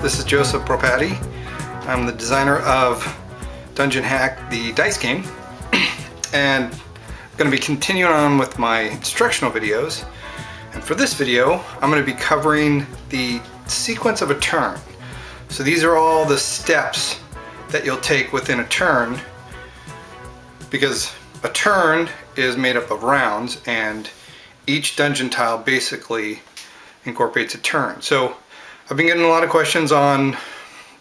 This is Joseph Propati. I'm the designer of Dungeon Hack, the dice game, and I'm going to be continuing on with my instructional videos. And for this video, I'm going to be covering the sequence of a turn. So these are all the steps that you'll take within a turn, because a turn is made up of rounds, and each dungeon tile basically incorporates a turn. So I've been getting a lot of questions on,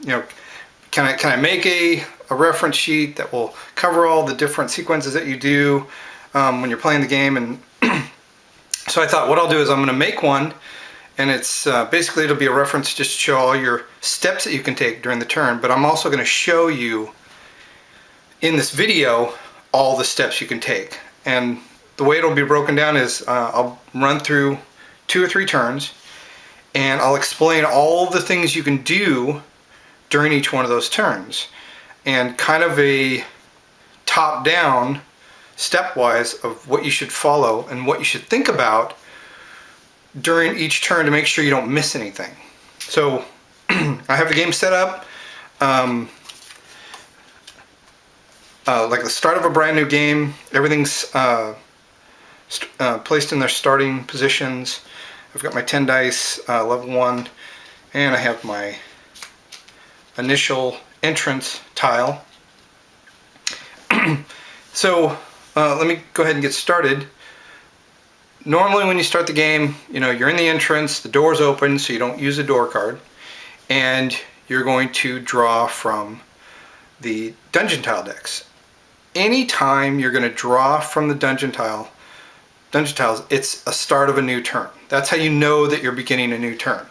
can I make a reference sheet that will cover all the different sequences that you do when you're playing the game? And so I thought what I'll do is I'm going to make one, and it's basically it'll be a reference just to show all your steps that you can take during the turn, but I'm also going to show you in this video all the steps you can take. And the way it'll be broken down is I'll run through 2 or 3 turns, and I'll explain all the things you can do during each one of those turns, and kind of a top-down, stepwise of what you should follow and what you should think about during each turn to make sure you don't miss anything. So I have the game set up like the start of a brand new game. Everything's placed in their starting positions. I've got my 10 dice, level 1, and I have my initial entrance tile. So let me go ahead and get started. Normally when you start the game, you're in the entrance, the door's open, so you don't use a door card, and you're going to draw from the dungeon tile decks. Anytime you're going to draw from the dungeon tiles, it's a start of a new turn. That's how you know that you're beginning a new turn.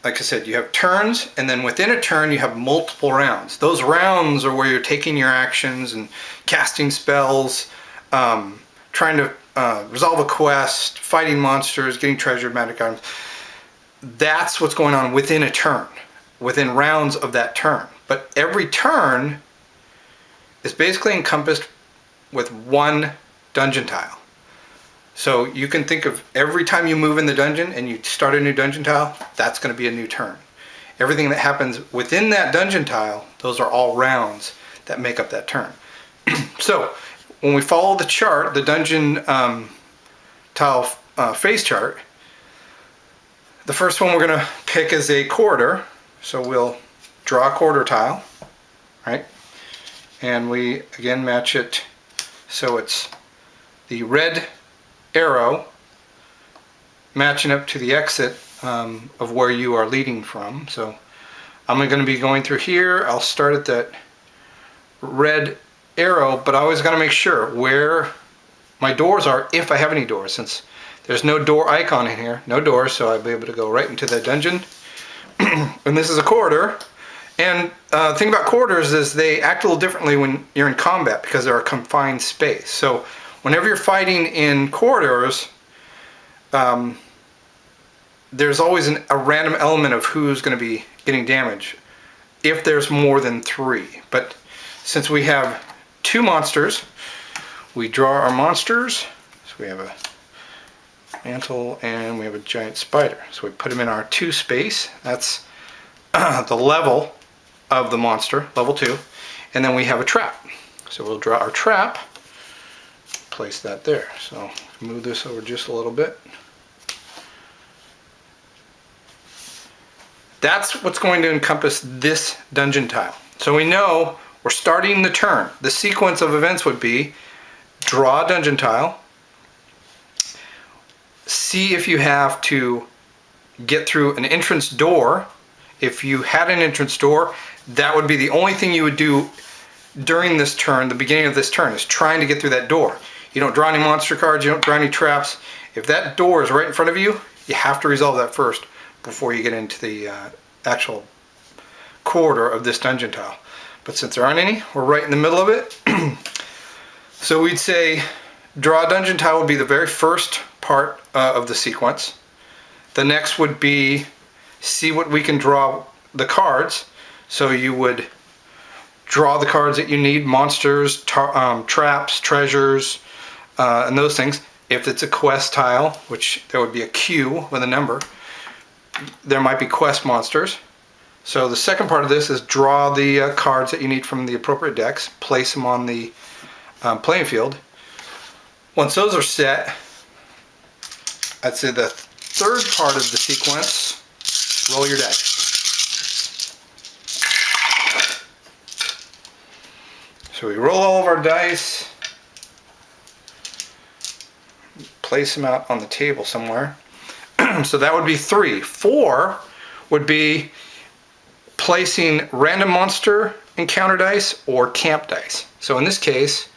Like I said, you have turns, and then within a turn you have multiple rounds. Those rounds are where you're taking your actions and casting spells, trying to resolve a quest, fighting monsters, getting treasure, magic items. That's what's going on within a turn, within rounds of that turn. But every turn is basically encompassed with one dungeon tile. So you can think of every time you move in the dungeon and you start a new dungeon tile, that's going to be a new turn. Everything that happens within that dungeon tile, those are all rounds that make up that turn. So when we follow the chart, the dungeon tile phase chart, the first one we're going to pick is a corridor. So we'll draw a corridor tile, right? And we again match it so it's the red arrow matching up to the exit of where you are leading from. So I'm going to be going through here. I'll start at that red arrow, but I always got to make sure where my doors are, if I have any doors, since there's no door icon in here, no doors, so I'll be able to go right into the dungeon. And this is a corridor. And the thing about corridors is they act a little differently when you're in combat, because they're a confined space. So whenever you're fighting in corridors, there's always a random element of who's going to be getting damage if there's more than 3. But since we have 2 monsters, we draw our monsters. So we have a mantle and we have a giant spider. So we put them in our 2 space. That's the level of the monster, level 2. And then we have a trap. So we'll draw our trap, place that there. So move this over just a little bit. That's what's going to encompass this dungeon tile. So we know we're starting the turn. The sequence of events would be draw a dungeon tile, see if you have to get through an entrance door. If you had an entrance door, that would be the only thing you would do during this turn. The beginning of this turn is trying to get through that door. You don't draw any monster cards, you don't draw any traps. If that door is right in front of you, you have to resolve that first before you get into the actual corridor of this dungeon tile. But since there aren't any, we're right in the middle of it. So we'd say draw a dungeon tile would be the very first part of the sequence. The next would be see what we can draw the cards. So you would draw the cards that you need, monsters, traps, treasures, and those things. If it's a quest tile, which there would be a Q with a number, there might be quest monsters. So the second part of this is draw the cards that you need from the appropriate decks, place them on the playing field. Once those are set, I'd say the third part of the sequence, roll your dice. So we roll all of our dice, place them out on the table somewhere. So that would be 3. 4 would be placing random monster encounter dice or camp dice. So in this case,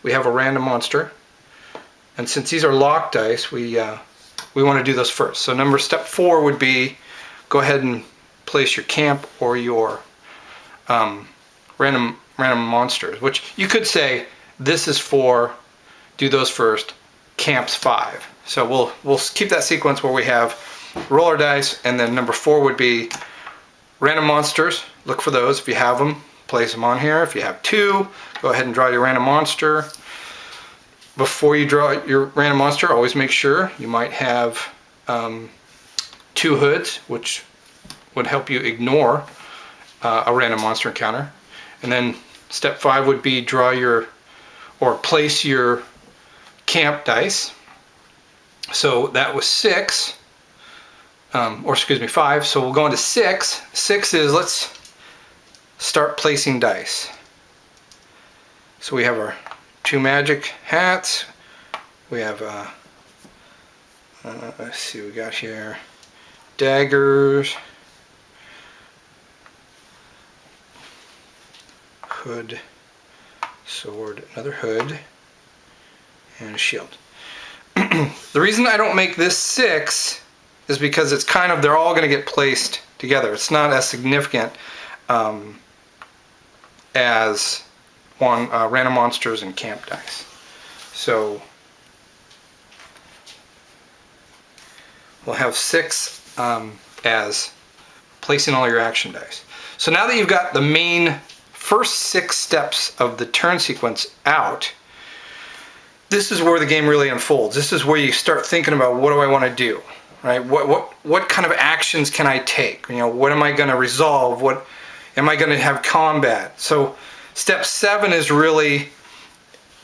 we have a random monster, and since these are locked dice, we want to do those first. So step 4 would be go ahead and place your camp or your random monsters, which you could say this is for do those first, camps 5. So we'll keep that sequence where we have roll our dice, and then number 4 would be random monsters. Look for those. If you have them, place them on here. If you have 2, go ahead and draw your random monster. Before you draw your random monster, always make sure you might have 2 hoods, which would help you ignore a random monster encounter. And then step 5 would be place your camp dice. So that was 6, or excuse me, 5. So we'll go into 6. 6 is let's start placing dice. So we have our 2 magic hats. We have let's see, we got here daggers, hood, sword, another hood, and a shield. The reason I don't make this 6 is because it's kind of, they're all going to get placed together. It's not as significant as random monsters and camp dice. So we'll have 6 as placing all your action dice. So now that you've got the main first 6 steps of the turn sequence out, this is where the game really unfolds. This is where you start thinking about, what do I want to do, right? What kind of actions can I take? What am I going to resolve? What am I going to have combat? So step 7 is really,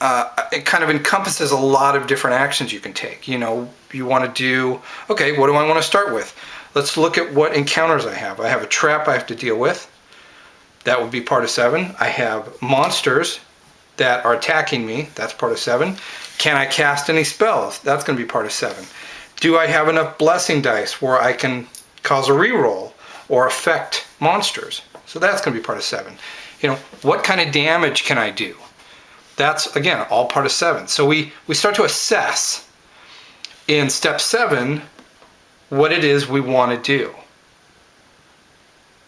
it kind of encompasses a lot of different actions you can take. You want to do, okay, what do I want to start with? Let's look at what encounters I have. I have a trap I have to deal with. That would be part of 7. I have monsters that are attacking me. That's part of 7. Can I cast any spells? That's going to be part of 7. Do I have enough blessing dice where I can cause a reroll or affect monsters? So that's going to be part of 7. What kind of damage can I do? That's, again, all part of 7. So we start to assess in step 7 what it is we want to do.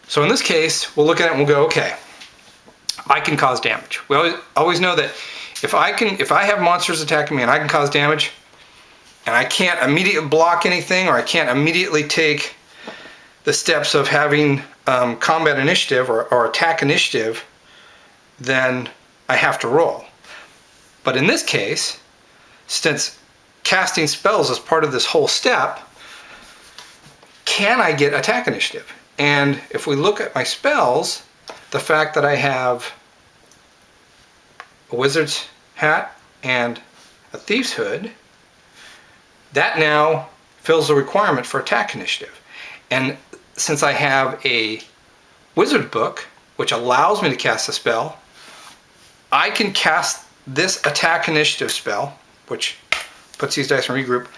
So in this case, we'll look at it and we'll go, okay, I can cause damage. We always know that if I have monsters attacking me and I can cause damage, and I can't immediately block anything, or I can't immediately take the steps of having combat initiative or attack initiative, then I have to roll. But in this case, since casting spells is part of this whole step, can I get attack initiative? And if we look at my spells, the fact that I have a wizard's hat and a thief's hood, that now fills the requirement for attack initiative. And since I have a wizard book, which allows me to cast a spell, I can cast this attack initiative spell, which puts these dice in regroup.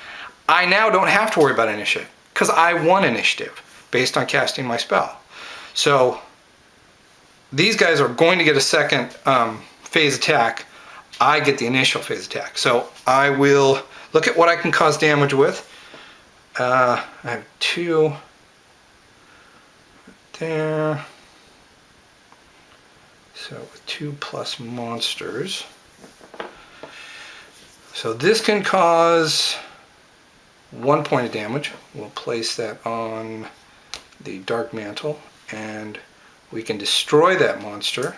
I now don't have to worry about initiative, because I won initiative based on casting my spell. So these guys are going to get a second phase attack. I get the initial phase attack. So I will look at what I can cause damage with. I have 2 there. So with 2 plus monsters. So this can cause 1 point of damage. We'll place that on the dark mantle, and we can destroy that monster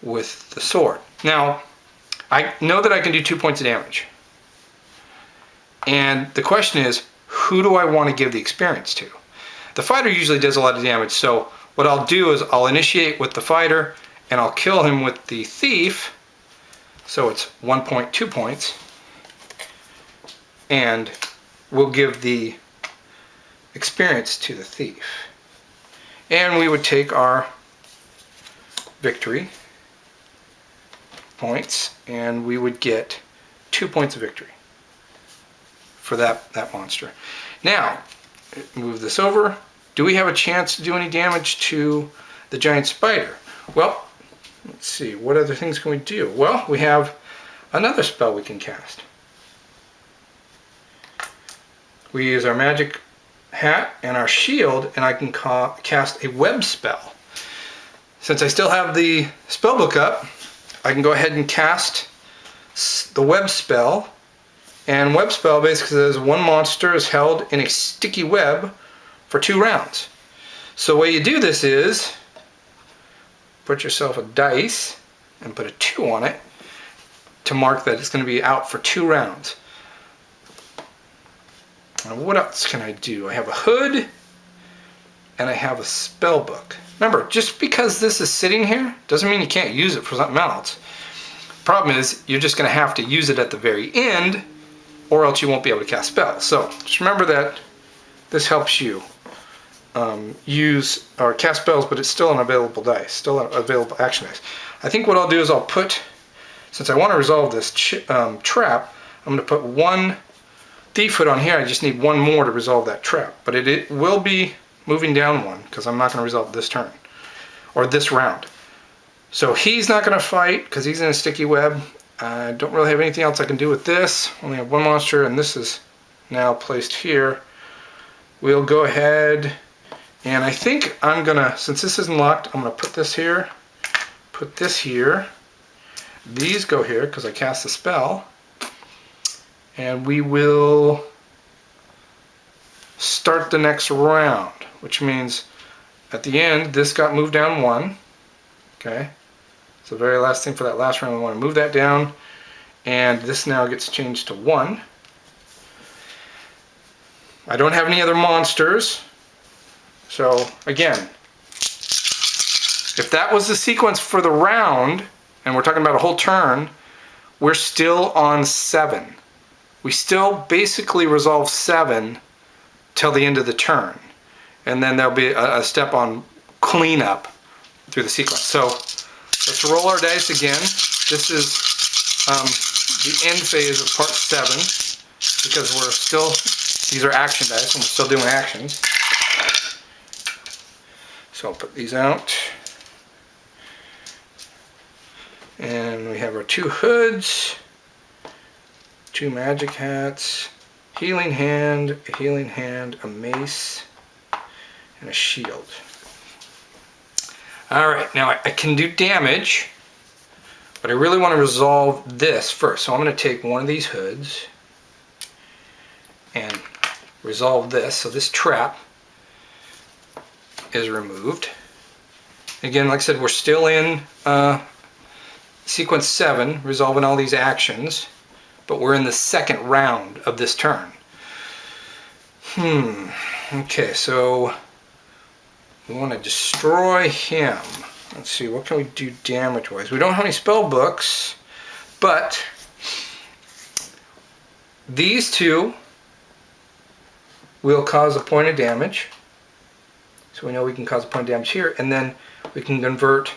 with the sword. Now, I know that I can do 2 points of damage. And the question is, who do I want to give the experience to? The fighter usually does a lot of damage, so what I'll do is I'll initiate with the fighter and I'll kill him with the thief, so it's 1 point, 2 points, and we'll give the experience to the thief. And we would take our victory points and we would get 2 points of victory for that monster. Now, move this over. Do we have a chance to do any damage to the giant spider? Well, let's see, what other things can we do? Well, we have another spell we can cast. We use our magic hat and our shield, and I can cast a web spell. Since I still have the spell book up, I can go ahead and cast the web spell. And web spell basically says one monster is held in a sticky web for 2 rounds. So the way you do this is put yourself a dice and put a 2 on it to mark that it's going to be out for 2 rounds. Now what else can I do? I have a hood and I have a spell book. Remember, just because this is sitting here doesn't mean you can't use it for something else. Problem is, you're just going to have to use it at the very end, or else you won't be able to cast spells. So just remember that this helps you use or cast spells, but it's still an available dice, still an available action dice. I think what I'll do is I'll put, since I want to resolve this trap, I'm going to put 1 thief hood on here. I just need 1 more to resolve that trap, but it will be moving down 1 because I'm not going to resolve this turn or this round. So he's not going to fight because he's in a sticky web. I don't really have anything else I can do with this. Only have 1 monster, and this is now placed here. We'll go ahead, and I think I'm gonna, since this isn't locked, I'm gonna put this here, put this here. These go here because I cast the spell, and we will start the next round, which means at the end this got moved down 1. Okay. So the very last thing for that last round, we want to move that down, and this now gets changed to 1. I don't have any other monsters, so again, if that was the sequence for the round, and we're talking about a whole turn, we're still on 7. We still basically resolve 7 till the end of the turn, and then there'll be a step on cleanup through the sequence. So let's roll our dice again. This is the end phase of part 7 because we're still, these are action dice and we're still doing actions. So I'll put these out. And we have our 2 hoods, 2 magic hats, healing hand, a mace, and a shield. Alright, now I can do damage, but I really want to resolve this first. So I'm going to take one of these hoods and resolve this. So this trap is removed. Again, like I said, we're still in sequence 7, resolving all these actions, but we're in the second round of this turn. Okay, so we want to destroy him. Let's see, what can we do damage-wise? We don't have any spell books, but these 2 will cause a point of damage. So we know we can cause a point of damage here, and then we can convert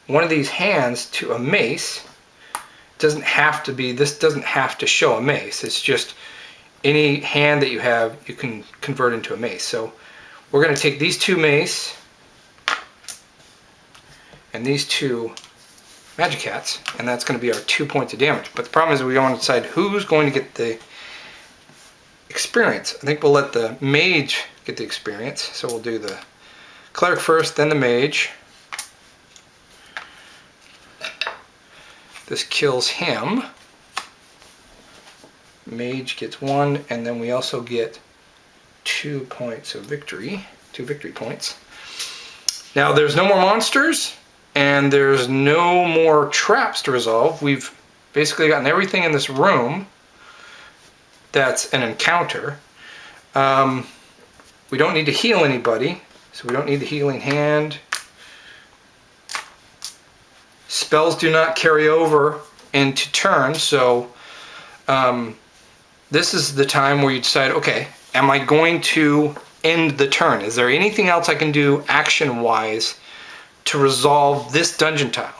one of these hands to a mace. It doesn't have to be, this doesn't have to show a mace. It's just any hand that you have, you can convert into a mace. So we're going to take these 2 mace and these 2 magic hats, and that's going to be our 2 points of damage. But the problem is we want to decide who's going to get the experience. I think we'll let the mage get the experience. So we'll do the cleric first, then the mage. This kills him. Mage gets 1, and then we also get 2 points of victory, 2 victory points. Now there's no more monsters, and there's no more traps to resolve. We've basically gotten everything in this room that's an encounter. we don't need to heal anybody, so we don't need the healing hand. Spells do not carry over into turn, so this is the time where you decide, okay, am I going to end the turn? Is there anything else I can do action-wise to resolve this dungeon tile?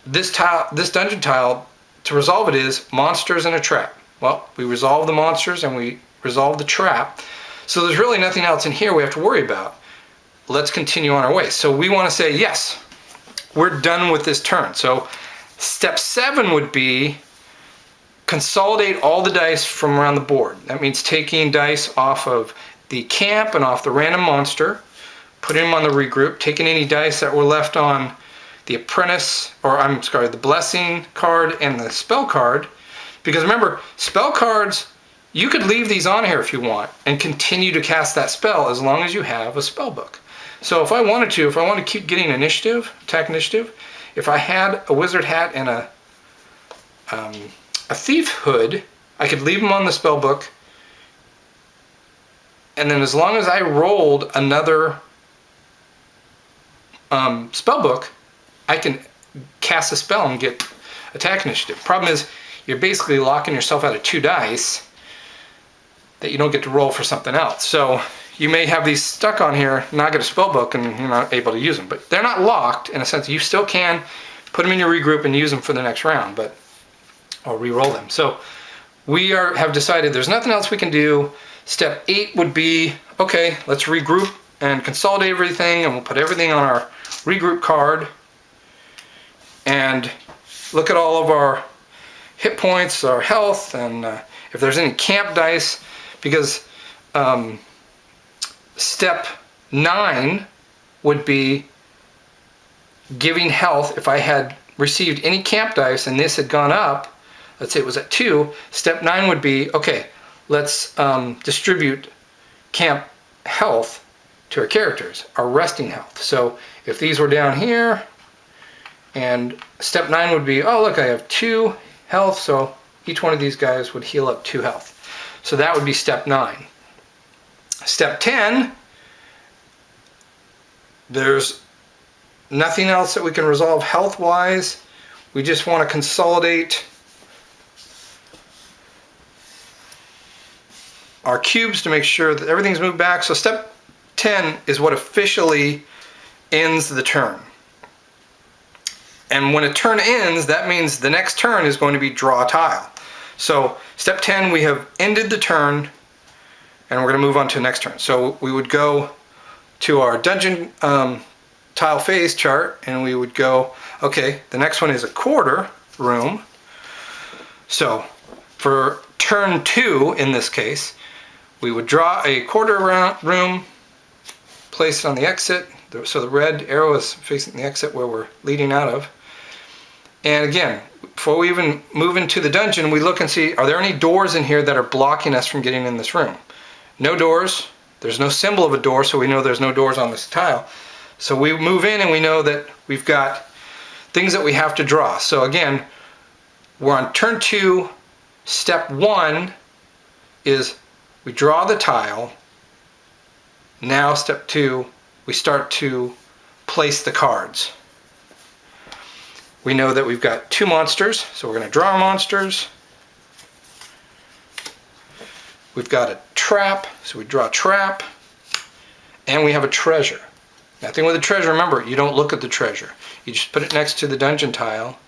This dungeon tile, to resolve it, is monsters and a trap. Well, we resolve the monsters and we resolve the trap, so there's really nothing else in here we have to worry about. Let's continue on our way. So we want to say, yes, we're done with this turn. So step 7 would be consolidate all the dice from around the board. That means taking dice off of the camp and off the random monster, putting them on the regroup, taking any dice that were left on the apprentice, or I'm sorry, the blessing card and the spell card. Because remember, spell cards, you could leave these on here if you want and continue to cast that spell as long as you have a spell book. So if I wanted to keep getting initiative, attack initiative, if I had a wizard hat and a thief hood, I could leave them on the spell book, and then as long as I rolled another spell book, I can cast a spell and get attack initiative. Problem is, you're basically locking yourself out of 2 dice that you don't get to roll for something else. So you may have these stuck on here, not get a spell book, and you're not able to use them. But they're not locked in a sense. You still can put them in your regroup and use them for the next round, but or re-roll them. So we have decided there's nothing else we can do. Step 8 would be, okay, let's regroup and consolidate everything, and we'll put everything on our regroup card and look at all of our hit points, our health, and if there's any camp dice, because step 9 would be giving health. If I had received any camp dice and this had gone up, let's say it was at 2, step 9 would be, okay, let's distribute camp health to our characters, our resting health. So if these were down here, and step 9 would be, oh look, I have 2 health, so each one of these guys would heal up 2 health. So that would be step 9. Step 10, there's nothing else that we can resolve health-wise. We just want to consolidate our cubes to make sure that everything's moved back. So step 10 is what officially ends the turn. And when a turn ends, that means the next turn is going to be draw a tile. So step 10, we have ended the turn, and we're going to move on to the next turn. So we would go to our dungeon tile phase chart, and we would go, okay, the next one is a quarter room. So for turn 2, in this case, we would draw a quarter room, place it on the exit. So the red arrow is facing the exit where we're leading out of. And again, before we even move into the dungeon, we look and see, are there any doors in here that are blocking us from getting in this room? No doors. There's no symbol of a door, so we know there's no doors on this tile. So we move in and we know that we've got things that we have to draw. So again, we're on turn 2. Step 1 is we draw the tile. Now step 2, we start to place the cards. We know that we've got 2 monsters, so we're going to draw our monsters. We've got a trap, so we draw a trap. And we have a treasure. Nothing with a treasure, remember, you don't look at the treasure. You just put it next to the dungeon tile.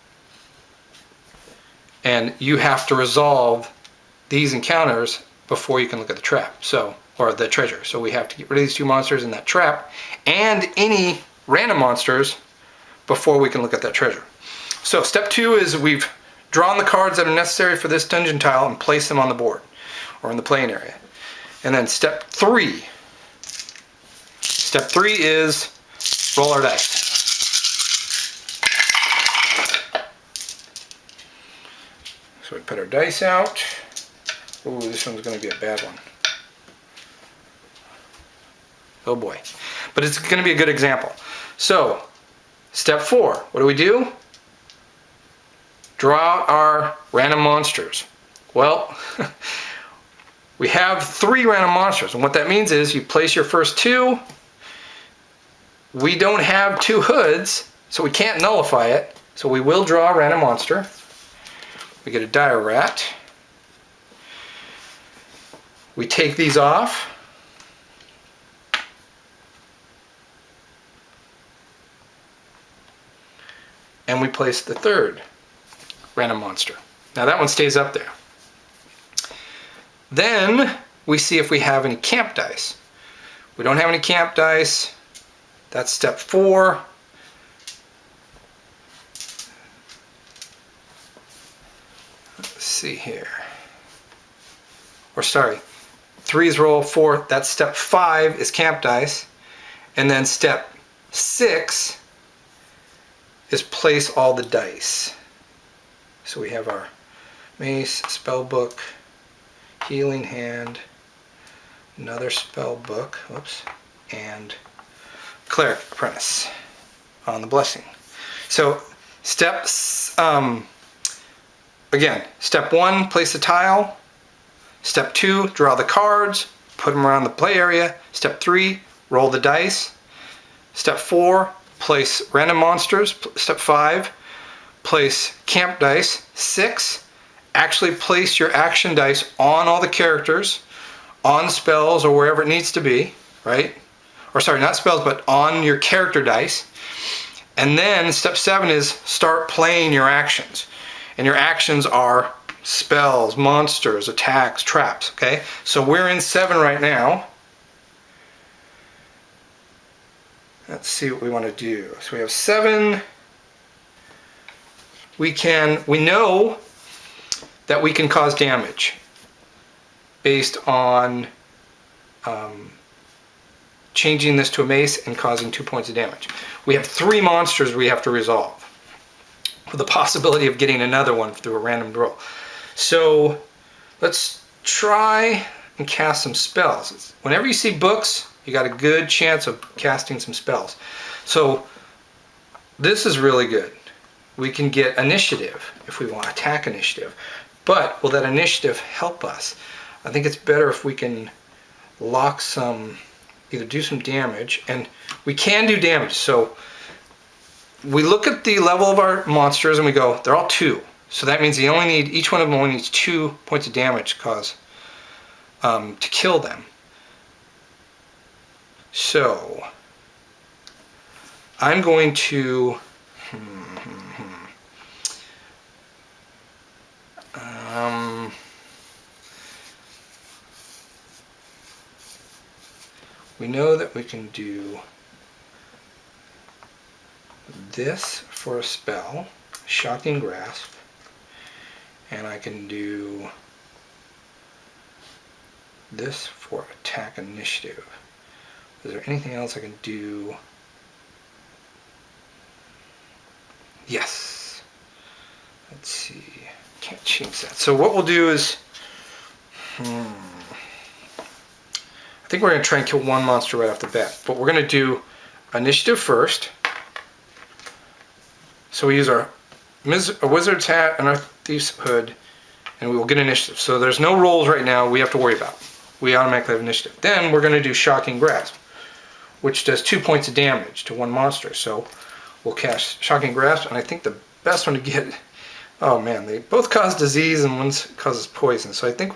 And you have to resolve these encounters before you can look at the trap, or the treasure. So we have to get rid of these 2 monsters in that trap and any random monsters before we can look at that treasure. So step 2 is we've drawn the cards that are necessary for this dungeon tile and place them on the board or in the playing area. And then step 3. Step 3 is roll our dice. So we put our dice out. Ooh, this one's going to be a bad one. Oh boy. But it's going to be a good example. So, step 4. What do? Draw our random monsters. Well, we have 3 random monsters, and what that means is you place your first 2. We don't have 2 hoods, so we can't nullify it. So we will draw a random monster. We get a dire rat. We take these off. And we place the 3rd random monster. Now that one stays up there. Then we see if we have any camp dice. We don't have any camp dice. That's step 4. Let's see here. Or sorry, 3 is roll, 4, that's step 5 is camp dice. And then step 6 is place all the dice. So we have our mace, spell book, healing hand, another spell book, whoops, and cleric apprentice on the blessing. So steps, again, step 1, place a tile. Step 2, draw the cards, put them around the play area. Step 3, roll the dice. Step 4, place random monsters. Step 5, place camp dice. 6, actually place your action dice on all the characters, on spells or wherever it needs to be, right? Or sorry, not spells, but on your character dice. And then step 7 is start playing your actions. And your actions are spells, monsters, attacks, traps, okay? So we're in 7 right now. Let's see what we want to do. So we have 7. We know that we can cause damage based on changing this to a mace and causing 2 points of damage. We have 3 monsters we have to resolve, with the possibility of getting another one through a random roll. So let's try and cast some spells. Whenever you see books, you got a good chance of casting some spells. So this is really good. We can get initiative if we want, attack initiative. But will that initiative help us? I think it's better if we can lock some, either do some damage, and we can do damage. So we look at the level of our monsters and we go, they're all 2. So that means each one of them only needs 2 points of damage to kill them. So I'm going to we know that we can do this for a spell, Shocking Grasp, and I can do this for attack initiative. Is there anything else I can do? Yes. Let's see. Can't change that. So what we'll do is, I think we're going to try and kill 1 monster right off the bat. But we're going to do initiative first. So we use our wizard's hat and our thief's hood, and we will get initiative. So there's no rolls right now we have to worry about. We automatically have initiative. Then we're going to do Shocking Grasp, which does 2 points of damage to 1 monster. So we'll cast Shocking Grasp, and I think the best one to get, oh man, they both cause disease and one causes poison. So I think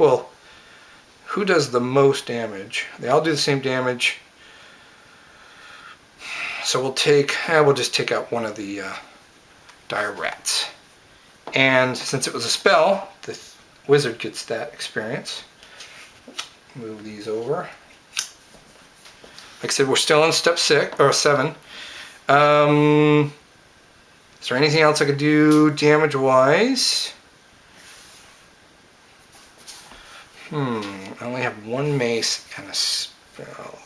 who does the most damage? They all do the same damage. So we'll just take out one of the dire rats. And since it was a spell, the wizard gets that experience. Move these over. Like I said, we're still on step 6 or 7. Is there anything else I could do damage-wise? I only have 1 mace and a spell.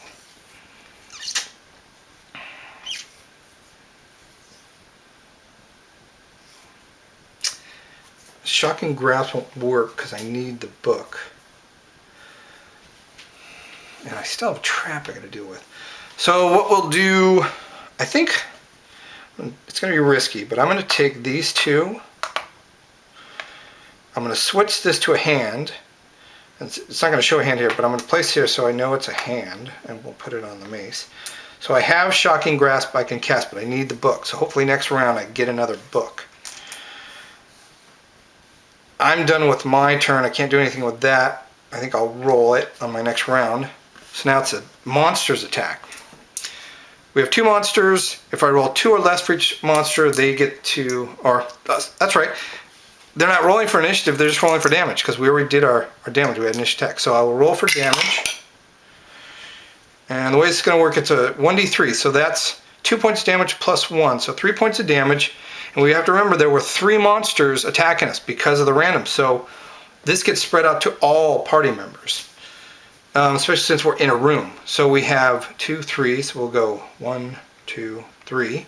Shocking Grasp won't work because I need the book. And I still have a trap I got to deal with. So what we'll do, I think it's going to be risky, but I'm going to take these 2. I'm going to switch this to a hand, It's not going to show a hand here, but I'm going to place here so I know it's a hand, and we'll put it on the mace. So I have Shocking Grasp I can cast, but I need the book. So hopefully next round I get another book. I'm done with my turn. I can't do anything with that. I think I'll roll it on my next round. So now it's a monster's attack. We have 2 monsters. If I roll 2 or less for each monster, they get to, or that's right. They're not rolling for initiative, they're just rolling for damage because we already did our damage. We had initiative attack. So I will roll for damage. And the way it's going to work, it's a 1d3. So that's 2 points of damage plus 1. So 3 points of damage. And we have to remember there were 3 monsters attacking us because of the random. So this gets spread out to all party members, especially since we're in a room. So we have 2, 3. So we'll go 1, 2, 3.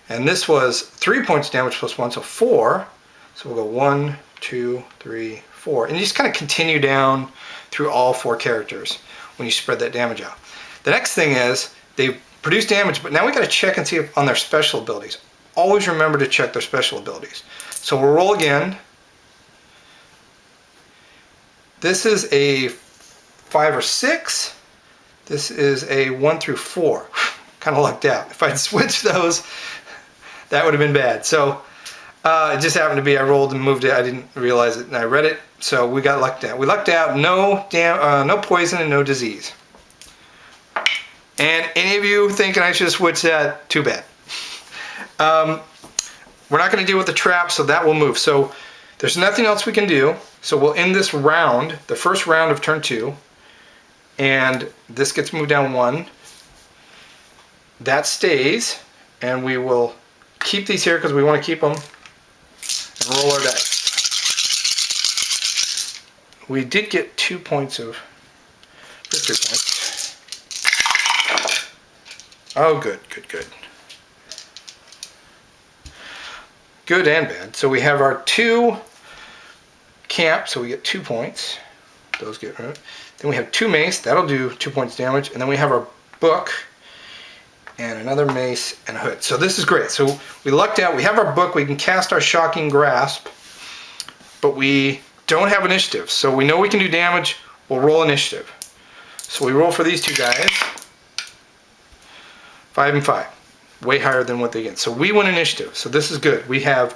And this was 3 points of damage plus 1, so 4. So we'll go 1, 2, 3, 4. And you just kind of continue down through all 4 characters when you spread that damage out. The next thing is they produce damage, but now we got to check and see if on their special abilities. Always remember to check their special abilities. So we'll roll again. This is a 5 or 6. This is a 1 through 4. Kind of lucked out. If I'd switched those, that would have been bad. So it just happened to be I rolled and moved it. I didn't realize it, and I read it. So we got lucked out. We lucked out. No poison and no disease. And any of you thinking I should switch that, too bad. We're not going to deal with the trap, so that will move. So there's nothing else we can do. So we'll end this round, the first round of turn 2. And this gets moved down 1. That stays. And we will keep these here because we want to keep them. And roll our dice. We did get 2 points of victory points. Oh, good, good, good. Good and bad. So we have our 2 camp, so we get 2 points. Those get rid. Then we have 2 mace, that'll do 2 points damage. And then we have our book and another mace and a hood. So this is great. So we lucked out. We have our book. We can cast our Shocking Grasp, but we don't have initiative. So we know we can do damage. We'll roll initiative. So we roll for these 2 guys. 5 and 5. Way higher than what they get. So we win initiative. So this is good. We can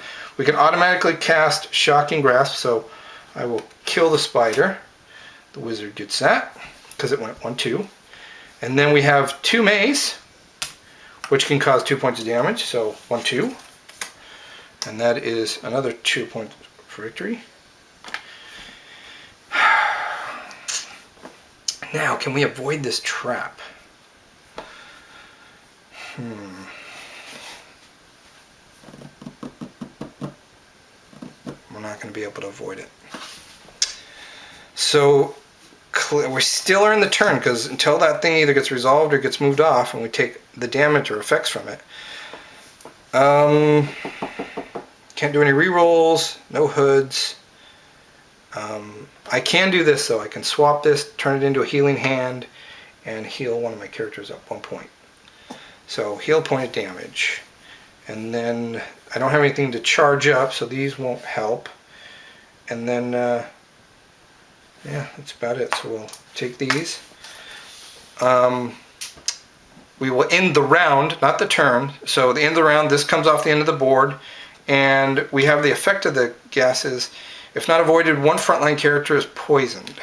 automatically cast Shocking Grasp. So I will kill the spider. The wizard gets that because it went 1, 2. And then we have 2 mace, which can cause 2 points of damage. So 1, 2. And that is another 2 points for victory. Now, can we avoid this trap? We're not going to be able to avoid it. So we still are in the turn because until that thing either gets resolved or gets moved off and we take the damage or effects from it. Can't do any rerolls, no hoods. I can do this though. I can swap this, turn it into a healing hand, and heal one of my characters up 1 point. So heal point of damage. And then I don't have anything to charge up, so these won't help. And then, yeah, that's about it. So we'll take these. We will end the round, not the turn. So the end of the round, this comes off the end of the board. And we have the effect of the gases. If not avoided, 1 frontline character is poisoned.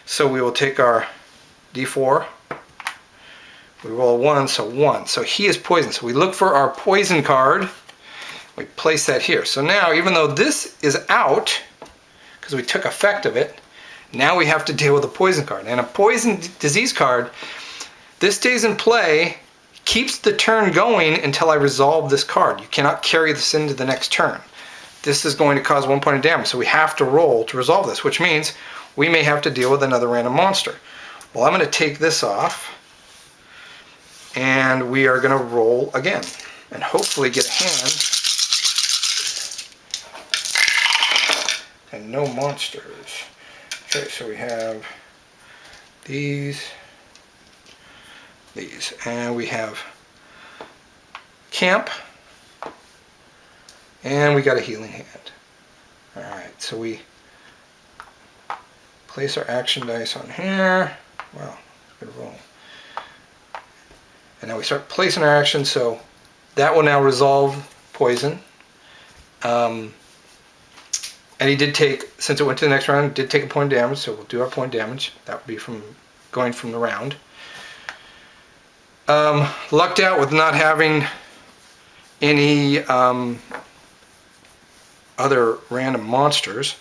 So we will take our D4. We roll a 1, so 1. So he is poisoned. So we look for our poison card. We place that here. So now, even though this is out, because we took effect of it, now we have to deal with a poison card. And a poison disease card, this stays in play, keeps the turn going until I resolve this card. You cannot carry this into the next turn. This is going to cause 1 point of damage, so we have to roll to resolve this, which means we may have to deal with another random monster. Well, I'm going to take this off, and we are going to roll again, and hopefully get a hand, and no monsters. Okay, so we have these, and we have camp, and we got a healing hand. Alright, so we place our action dice on here. Wow, good roll. And now we start placing our action, so that will now resolve poison. And he did take, since it went to the next round, did take a point of damage, so we'll do our point damage. That would be from going from the round. Lucked out with not having any other random monsters,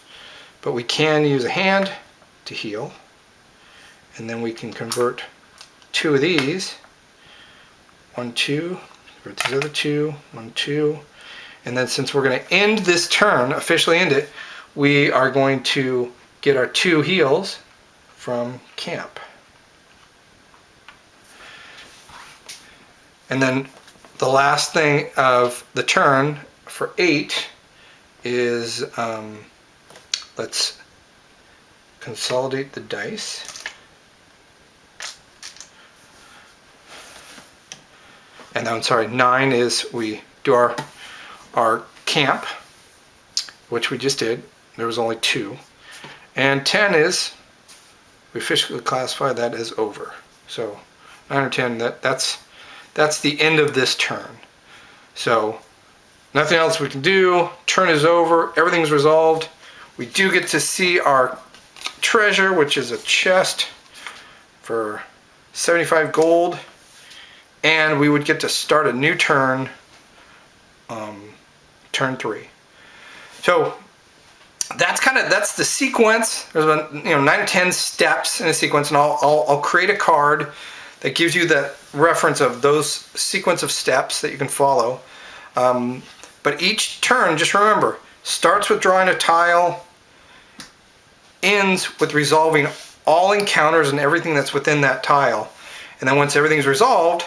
but we can use a hand to heal, and then we can convert 2 of these. 1, 2, convert these other 2, 1, 2, and then since we're going to end this turn, officially end it, we are going to get our 2 heals from camp. And then the last thing of the turn for 8 is, let's consolidate the dice. And then, sorry, 9 is we do our camp, which we just did. There was only 2. And 10 is, we officially classify that as over. So 9 or 10, that's the end of this turn. So nothing else we can do. Turn is over. Everything's resolved. We do get to see our treasure, which is a chest for 75 gold. And we would get to start a new turn, turn 3. So that's the sequence. There's about 9 or 10 steps in a sequence, and I'll create a card that gives you the reference of those sequence of steps that you can follow. But each turn, just remember, starts with drawing a tile, ends with resolving all encounters and everything that's within that tile. And then once everything's resolved,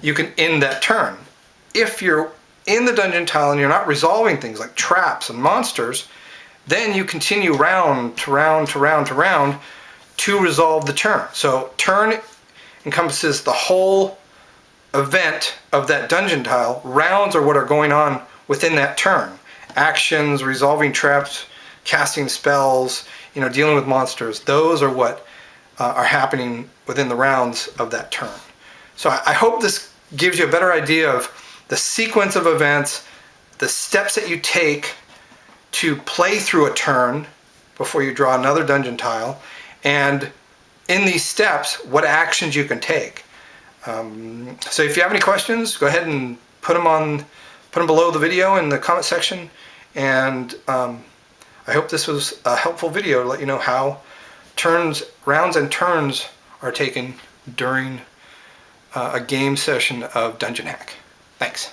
you can end that turn. If you're in the dungeon tile and you're not resolving things like traps and monsters, then you continue round to round to round to round to resolve the turn. So turn encompasses the whole event of that dungeon tile. Rounds are what are going on within that turn. Actions, resolving traps, casting spells, dealing with monsters. Those are what are happening within the rounds of that turn. So I hope this gives you a better idea of the sequence of events, the steps that you take to play through a turn before you draw another dungeon tile, and in these steps, what actions you can take. So if you have any questions, go ahead and put them below the video in the comment section, and I hope this was a helpful video to let you know how rounds and turns are taken during a game session of Dungeon Hack. Thanks.